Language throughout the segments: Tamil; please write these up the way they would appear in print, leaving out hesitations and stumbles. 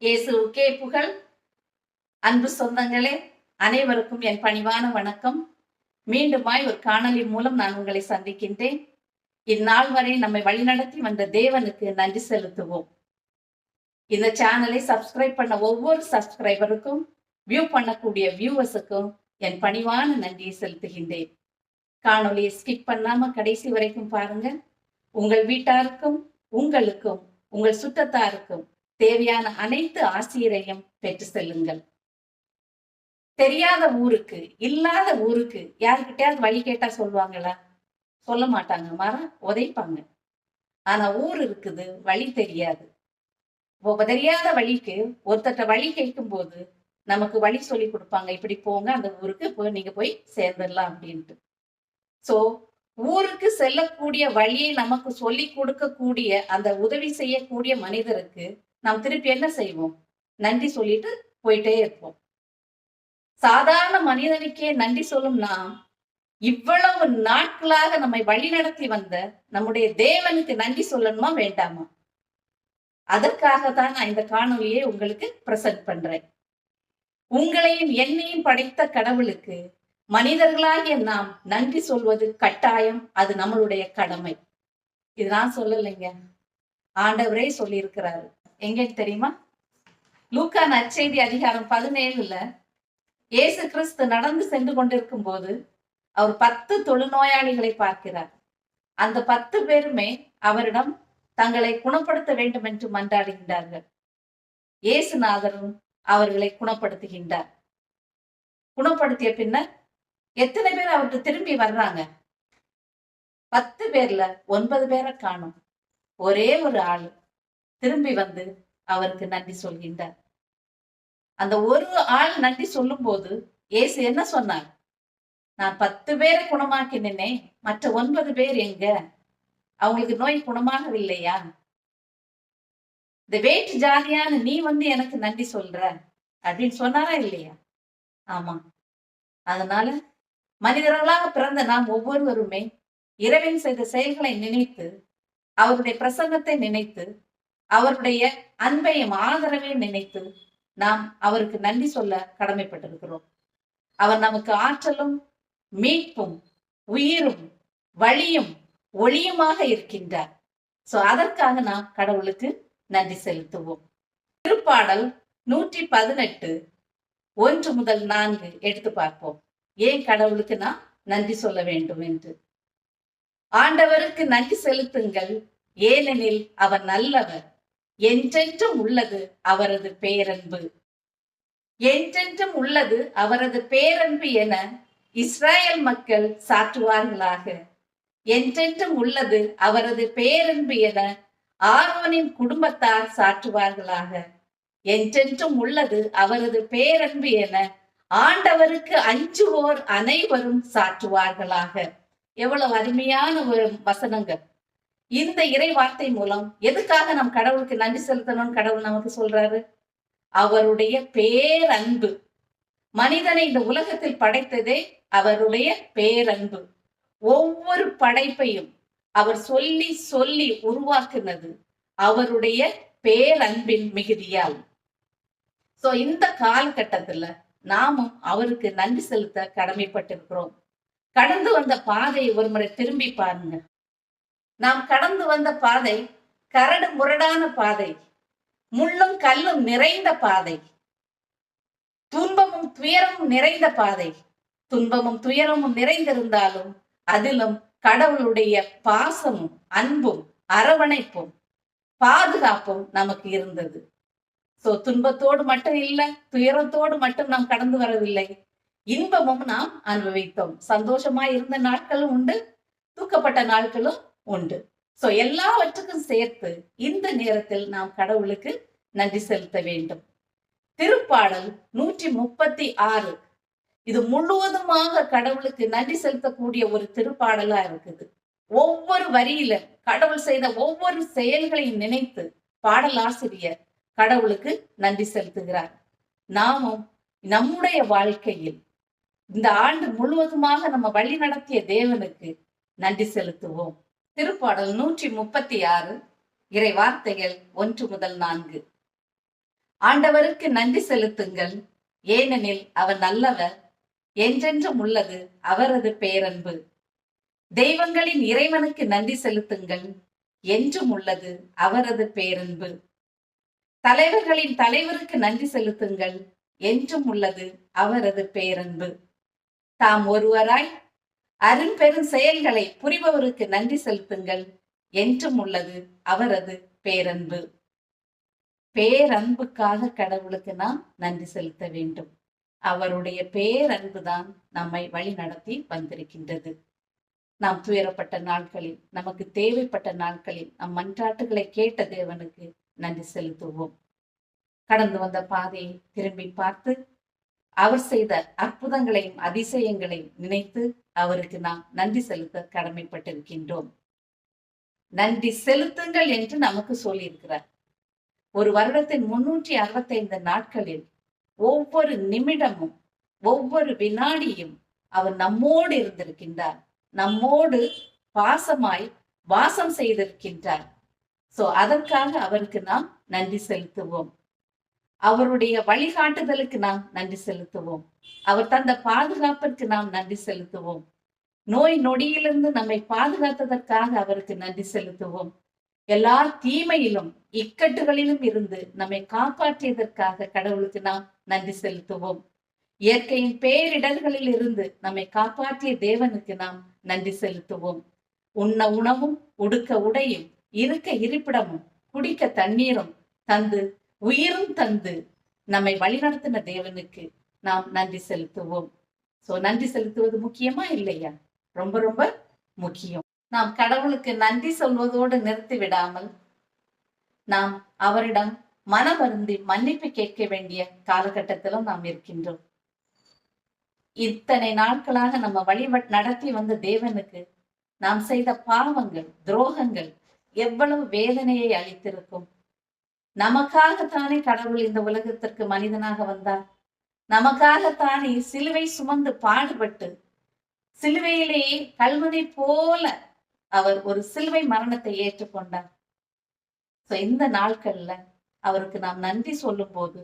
இயேசுவுக்கே புகழ். அன்பு சொந்தங்களே, அனைவருக்கும் என் பணிவான வணக்கம். மீண்டுமாய் ஒரு காணொளி மூலம் நான் உங்களை சந்திக்கின்றேன். இந்நாள் வரை நம்மை வழிநடத்தி வந்த தேவனுக்கு நன்றி செலுத்துவோம். இந்த சேனலை சப்ஸ்கிரைப் பண்ண ஒவ்வொரு சப்ஸ்கிரைபருக்கும், வியூ பண்ணக்கூடிய வியூவர்ஸுக்கும் என் பணிவான நன்றியை செலுத்துகின்றேன். காணொலியை ஸ்கிப் பண்ணாம கடைசி வரைக்கும் பாருங்க. உங்கள் வீட்டாருக்கும், உங்களுக்கும், உங்கள் சுற்றத்தாருக்கும் தேவையான அனைத்து ஆசிரியரையும் பெற்று செல்லுங்கள். தெரியாத ஊருக்கு, இல்லாத ஊருக்கு யாருக்கிட்டையாவது வழி கேட்டா சொல்லுவாங்களா? சொல்ல மாட்டாங்க, உதைப்பாங்க. ஆனா ஊர் இருக்குது, வழி தெரியாது. தெரியாத வழிக்கு ஒருத்தட்ட வழி கேட்கும் போது நமக்கு வழி சொல்லி கொடுப்பாங்க. இப்படி போங்க, அந்த ஊருக்கு போய் நீங்க போய் சேர்ந்துடலாம் அப்படின்ட்டு. சோ ஊருக்கு செல்லக்கூடிய வழியை நமக்கு சொல்லி கொடுக்கக்கூடிய அந்த உதவி செய்யக்கூடிய மனிதருக்கு நாம் திருப்பி என்ன செய்வோம்? நன்றி சொல்லிட்டு போயிட்டே இருப்போம். சாதாரண மனிதனுக்கே நன்றி சொல்லும் நாம் இவ்வளவு நாட்களாக நம்மை வழி நடத்தி வந்த நம்முடைய தேவனுக்கு நன்றி சொல்லணுமா வேண்டாமா? அதற்காக தான் நான் இந்த காணொலியை உங்களுக்கு பிரசன்ட் பண்றேன். உங்களையும் என்னையும் படைத்த கடவுளுக்கு மனிதர்களாகிய நாம் நன்றி சொல்வது கட்டாயம். அது நம்மளுடைய கடமை. இது நான் சொல்லலைங்க, ஆண்டவரே சொல்லி இருக்கிறாரு. எங்க தெரியுமா? லூக்கா நற்செய்தி அதிகாரம் 17 இயேசு கிறிஸ்து நடந்து சென்று கொண்டிருக்கும் போது அவர் 10 தொழுநோயாளிகளை பார்க்கிறார். அந்த 10 பேருமே அவரிடம் தங்களை குணப்படுத்த வேண்டும் என்று மன்றாடுகின்றார்கள். இயேசுநாதரும் அவர்களை குணப்படுத்துகின்றார். குணப்படுத்திய பின்னர் எத்தனை பேர் அவருக்கு திரும்பி வர்றாங்க? 10 பேர்ல 9 பேரை காணும். ஒரே ஒரு ஆளு திரும்பி வந்து அவருக்கு நன்றி சொல்கின்றார். அந்த ஒரு ஆள் நன்றி சொல்லும் போது இயேசு என்ன சொன்னார்? நான் 10 பேரை குணமாக்கினேனே, மற்ற 9 பேர் எங்க? அவங்களுக்கு நோய் குணமாகவில்லையா? இந்த வேற்று ஜாதியான நீ வந்து எனக்கு நன்றி சொல்ற அப்படின்னு சொன்னாரா இல்லையா? ஆமா. அதனால மனிதர்களாக பிறந்த நாம் ஒவ்வொருவருமே இறைவன் செய்த செயல்களை நினைத்து, அவருடைய பிரசங்கத்தை நினைத்து, அவருடைய அன்பையும் ஆதரவையும் நினைத்து நாம் அவருக்கு நன்றி சொல்ல கடமைப்பட்டிருக்கிறோம். அவர் நமக்கு ஆற்றலும், மீட்பும், உயிரும், வழியும், ஒளியுமாக இருக்கின்றார். சோ அதற்காக நாம் கடவுளுக்கு நன்றி செலுத்துவோம். திருப்பாடல் 118 1 முதல் 4 எடுத்து பார்ப்போம். ஏன் கடவுளுக்கு நாம் நன்றி சொல்ல வேண்டும் என்று. ஆண்டவருக்கு நன்றி செலுத்துங்கள், ஏனெனில் அவர் நல்லவர், என்றென்றும் உள்ளது அவரது பேரன்பு. என்றென்றும் உள்ளது அவரது பேரன்பு என இஸ்ராயல் மக்கள் சாற்றுவார்களாக. என்றென்றும் உள்ளது அவரது பேரன்பு என ஆரோனின் குடும்பத்தார் சாற்றுவார்களாக. என்றென்றும் உள்ளது அவரது பேரன்பு என ஆண்டவருக்கு அஞ்சுவோர் அனைவரும் சாற்றுவார்களாக. எவ்வளவு அருமையான ஒரு வசனங்கள்! இந்த இறை வார்த்தை மூலம் எதுக்காக நம் கடவுளுக்கு நன்றி செலுத்தணும்னு கடவுள் நமக்கு சொல்றாரு? அவருடைய பேரன்பு. மனிதனை இந்த உலகத்தில் படைத்ததே அவருடைய பேரன்பு. ஒவ்வொரு படைப்பையும் அவர் சொல்லி சொல்லி உருவாக்குனது அவருடைய பேரன்பின் மிகுதியால். சோ இந்த காலகட்டத்துல நாமும் அவருக்கு நன்றி செலுத்த கடமைப்பட்டிருக்கிறோம். கடந்து வந்த பாதையை ஒரு முறை திரும்பி பாருங்க. நாம் கடந்து வந்த பாதை கரடு முரடான பாதை, முள்ளும் கல்லும் நிறைந்த பாதை, துன்பமும் துயரமும் நிறைந்த பாதை. துன்பமும் துயரமும் நிறைந்திருந்தாலும் அதிலும் கடவுளுடைய பாசமும், அன்பும், அரவணைப்பும், பாதுகாப்பும் நமக்கு இருந்தது. சோ துன்பத்தோடு மட்டும் இல்ல, துயரத்தோடு மட்டும் நாம் கடந்து வரவில்லை, இன்பமும் நாம் அனுபவித்தோம். சந்தோஷமா இருந்த நாட்களும் உண்டு, தூக்கப்பட்ட நாட்களும் உண்டு. சோ எல்லாவற்றுக்கும் சேர்த்து இந்த நேரத்தில் நாம் கடவுளுக்கு நன்றி செலுத்த வேண்டும். திருப்பாடல் 136 இது முழுவதுமாக கடவுளுக்கு நன்றி செலுத்தக்கூடிய ஒரு திருப்பாடலா இருக்குது. ஒவ்வொரு வரியில கடவுள் செய்த ஒவ்வொரு செயல்களையும் நினைத்து பாடலாசிரியர் கடவுளுக்கு நன்றி செலுத்துகிறார். நாமும் நம்முடைய வாழ்க்கையில் இந்த ஆண்டு முழுவதுமாக நம்ம வழி நடத்திய தேவனுக்கு நன்றி செலுத்துவோம். திருப்பாடல் 136 இறை வார்த்தைகள் 1 முதல் 4. ஆண்டவருக்கு நன்றி செலுத்துங்கள், ஏனெனில் அவர் நல்லவர், என்றென்றும் உள்ளது அவரது பேரன்பு. தெய்வங்களின் இறைவனுக்கு நன்றி செலுத்துங்கள், என்றும் உள்ளது அவரது பேரன்பு. தலைவர்களின் தலைவருக்கு நன்றி செலுத்துங்கள், என்றும் உள்ளது அவரது பேரன்பு. தாம் ஒருவராய் அரும்பெரும் செயல்களை புரிபவருக்கு நன்றி செலுத்துங்கள், என்றும் உள்ளது அவரது பேரன்பு. பேரன்புக்காக கடவுளுக்கு நாம் நன்றி செலுத்த வேண்டும். அவருடைய பேரன்புதான் நம்மை வழி நடத்தி வந்திருக்கின்றது. நாம் துயரப்பட்ட நாட்களில், நமக்கு தேவைப்பட்ட நாட்களில் நம் மன்றாட்டுகளை கேட்ட தேவனுக்கு நன்றி செலுத்துவோம். கடந்து வந்த பாதையை திரும்பி பார்த்து அவர் செய்த அற்புதங்களையும் அதிசயங்களையும் நினைத்து அவருக்கு நாம் நன்றி செலுத்த கடமைப்பட்டிருக்கின்றோம். நன்றி செலுத்துங்கள் என்று நமக்கு சொல்லியிருக்கிறார். ஒரு வருடத்தின் 365 நாட்களில் ஒவ்வொரு நிமிடமும் ஒவ்வொரு வினாடியும் அவர் நம்மோடு இருந்திருக்கின்றார், நம்மோடு பாசமாய் வாசம் செய்திருக்கின்றார். அதற்காக அவருக்கு நாம் நன்றி செலுத்துவோம். அவருடைய வழிகாட்டுதலுக்கு நாம் நன்றி செலுத்துவோம். அவர் தந்த பாதுகாப்பிற்கு நாம் நன்றி செலுத்துவோம். நோய் நொடியிலிருந்து நம்மை பாதுகாத்ததற்காக அவருக்கு நன்றி செலுத்துவோம். எல்லா தீமையிலும் இக்கட்டுகளிலும் இருந்து நம்மை காப்பாற்றியதற்காக கடவுளுக்கு நாம் நன்றி செலுத்துவோம். இயற்கையின் பேரிடர்களில் இருந்து நம்மை காப்பாற்றிய தேவனுக்கு நாம் நன்றி செலுத்துவோம். உண்ண உணவும், உடுக்க உடையும், இருக்க இருப்பிடமும், குடிக்க தண்ணீரும் தந்து, உயிரும் தந்து நம்மை வழிநடத்தின தேவனுக்கு நாம் நன்றி செலுத்துவோம். நன்றி செலுத்துவது முக்கியமா இல்லையா? ரொம்ப ரொம்ப முக்கியம். நாம் கடவுளுக்கு நன்றி சொல்வதோடு நிறுத்தி விடாமல் நாம் அவரிடம் மனவருந்தி மன்னிப்பு கேட்க வேண்டிய காலகட்டத்திலும் நாம் இருக்கின்றோம். இத்தனை நாட்களாக நம்ம வழி நடத்தி வந்த தேவனுக்கு நாம் செய்த பாவங்கள், துரோகங்கள் எவ்வளவு வேதனையை அளித்திருக்கும். நமக்காகத்தானே கடவுள் இந்த உலகத்திற்கு மனிதனாக வந்தார். நமக்காகத்தானே சிலுவை சுமந்து பாடுபட்டு சிலுவையிலேயே கல்வனை போல அவர் ஒரு சிலுவை மரணத்தை ஏற்றுக்கொண்டார். இந்த நாட்கள்ல அவருக்கு நாம் நன்றி சொல்லும் போது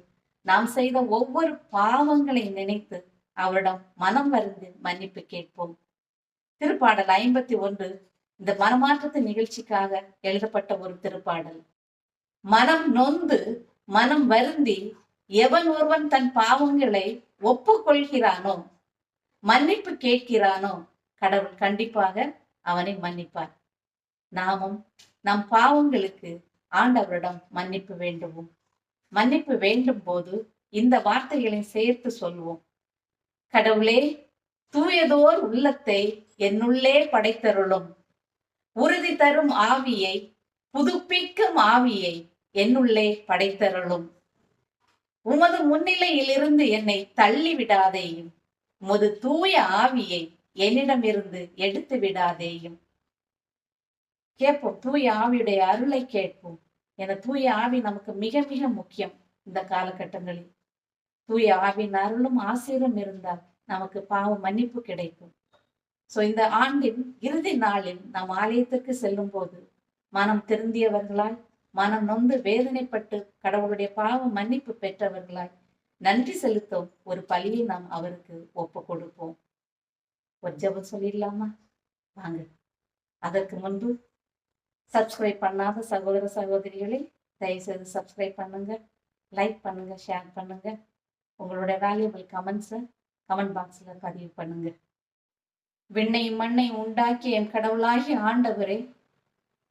நாம் செய்த ஒவ்வொரு பாவங்களை நினைத்து அவரிடம் மனம் வருந்தி மன்னிப்பு கேட்போம். திருப்பாடல் 51 இந்த மனமாற்றத்து நிகழ்ச்சிக்காக எழுதப்பட்ட ஒரு திருப்பாடல். மனம் நொந்து மனம் வருந்தி எவன் ஒருவன் தன் பாவங்களை ஒப்புக்கொள்கிறானோ, மன்னிப்பு கேட்கிறானோ, கடவுள் கண்டிப்பாக அவனை மன்னிப்பார். நாமும் நம் பாவங்களுக்கு ஆண்டவரிடம் மன்னிப்பு வேண்டுவோம். மன்னிப்பு வேண்டும் போது இந்த வார்த்தைகளை சேர்த்து சொல்வோம். கடவுளே, தூயதோர் உள்ளத்தை என்னுள்ளே படைத்தருளும், உறுதி தரும் ஆவியை, புதுப்பிக்கும் ஆவியை என்னுள்ளே படைத்தருளும். உமது முன்னிலையில் இருந்து என்னை தள்ளி விடாதேயும், உமது தூய ஆவியை என்னிடமிருந்து எடுத்து விடாதேயும். கேட்போம், தூய ஆவியுடைய அருளை கேட்போம். என தூய ஆவி நமக்கு மிக மிக முக்கியம். இந்த காலகட்டங்களில் தூய ஆவின் அருளும் ஆசீரும் இருந்தால் நமக்கு பாவ மன்னிப்பு கிடைக்கும். இந்த ஆண்டின் இறுதி நாளில் நாம் ஆலயத்துக்கு செல்லும் போது மனம் திருந்தியவர்களாய், மனம் நொந்து வேதனைப்பட்டு கடவுளுடைய பாவ மன்னிப்பு பெற்றவர்களாய் நன்றி செலுத்தும் ஒரு பலியை நாம் அவருக்கு ஒப்பு கொடுப்போம். ஒரு ஜெபம் சொல்லிடலாமா? வாங்க. அதற்கு முன்பு சப்ஸ்கிரைப் பண்ணாத சகோதர சகோதரிகளை தயவு செய்து சப்ஸ்கிரைப் பண்ணுங்க, லைக் பண்ணுங்க, ஷேர் பண்ணுங்க. உங்களுடைய வேல்யூபிள் கமெண்ட்ஸை கமெண்ட் பாக்ஸ்ல பதிவு பண்ணுங்க. விண்ணையும் மண்ணை உண்டாக்கி என் கடவுளாகி ஆண்டவரே,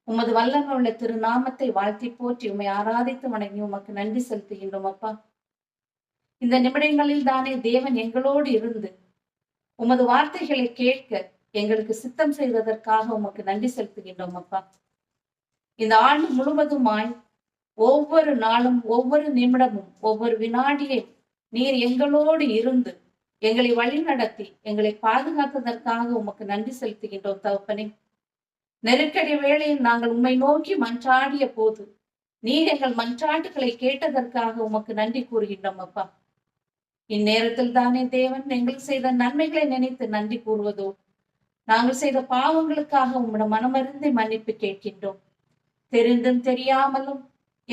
உமது வல்லமை உள்ள திருநாமத்தை வாழ்த்தி போற்றி உம்மை ஆராதித்து வணங்கி உமக்கு நன்றி செலுத்துகின்றோம் அப்பா. இந்த நிமிடங்களில் தானே தேவன் எங்களோடு இருந்து உமது வார்த்தைகளை கேட்க எங்களுக்கு சித்தம் செய்ததற்காக உமக்கு நன்றி செலுத்துகின்றோம் அப்பா. இந்த ஆண்டு முழுவதுமாய் ஒவ்வொரு நாளும், ஒவ்வொரு நிமிடமும், ஒவ்வொரு வினாடியும் நீர் எங்களோடு இருந்து எங்களை வழி நடத்தி எங்களை பாதுகாத்ததற்காக உமக்கு நன்றி செலுத்துகின்றோம் தகப்பனே. நெருக்கடி வேளையில் நாங்கள் உம்மை நோக்கி மன்றாடிய போது நீர் எங்கள் மன்றாட்டுகளை கேட்டதற்காக உமக்கு நன்றி கூறுகின்றோம் அப்பா. இந்நேரத்தில் தானே தேவன் எங்களுக்கு செய்த நன்மைகளை நினைத்து நன்றி கூறுவதோ, நாங்கள் செய்த பாவங்களுக்காக உம்மிடம் மனமருந்தி மன்னிப்பு கேட்கின்றோம். தெரிந்தும் தெரியாமலும்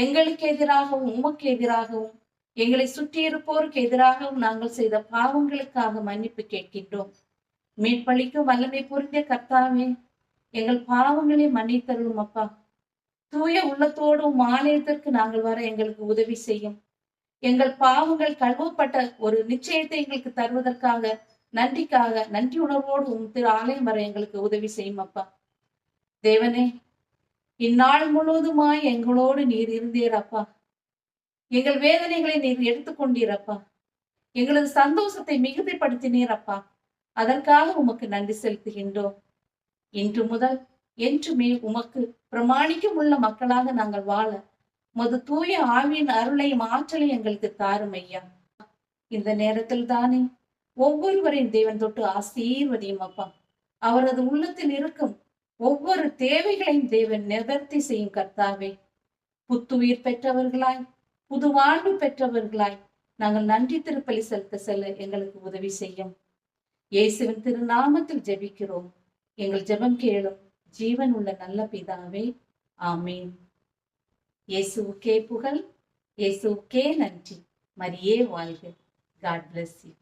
எங்களுக்கு எதிராகவும் உமக்கு எதிராகவும் எங்களை சுற்றியிருப்போருக்கு எதிராகவும் நாங்கள் செய்த பாவங்களுக்காக மன்னிப்பு கேட்கின்றோம். மீட்பளிக்கும் வல்லமை புரிந்த கர்த்தாவே, எங்கள் பாவங்களை மன்னித்தருளும் அப்பா. தூய உள்ளத்தோடும் ஆலயத்திற்கு நாங்கள் வர எங்களுக்கு உதவி செய்யும். எங்கள் பாவங்கள் கழுவப்பட்ட ஒரு நிச்சயத்தை எங்களுக்கு தருவதற்காக நன்றிக்காக நன்றி உணர்வோடு உம் திரு ஆலயம் வர எங்களுக்கு உதவி செய்யும் அப்பா. தேவனே, இந்நாள் முழுவதுமாய் எங்களோடு நீர் இருந்தீர் அப்பா. எங்கள் வேதனைகளை நீர் எடுத்துக்கொண்டீர் அப்பா. எங்களது சந்தோஷத்தை மிகுதிப்படுத்தினீர் அப்பா. அதற்காக உமக்கு நன்றி செலுத்துகின்றோம். இன்று முதல் என்றுமே உமக்கு பிரமாணிக்கம் உள்ள மக்களாக நாங்கள் வாழ மது தூய ஆவியின் அருளையும் ஆற்றலையும் எங்களுக்கு தாரும் ஐயா. இந்த நேரத்தில் தானே ஒவ்வொருவரையும் தேவன் தொட்டு ஆசீர்வதியும் அப்பா. அவரது உள்ளத்தில் இருக்கும் ஒவ்வொரு தேவைகளையும் தேவன் நிவர்த்தி செய்யும் கர்த்தாவே. புத்துயிர் பெற்றவர்களாய் புது வாழ்வு பெற்றவர்களாய் நாங்கள் நன்றி திருப்பலி செல்ல எங்களுக்கு உதவி செய்யும். இயேசுவின் திருநாமத்தில் ஜெபிக்கிறோம். எங்கள் ஜெபம் கேளும் ஜீவன் உள்ள நல்ல பிதாவே, ஆமீன். இயேசுவுக்கே புகழ், இயேசுவுக்கே நன்றி. மரியே வாழ்க. God bless you.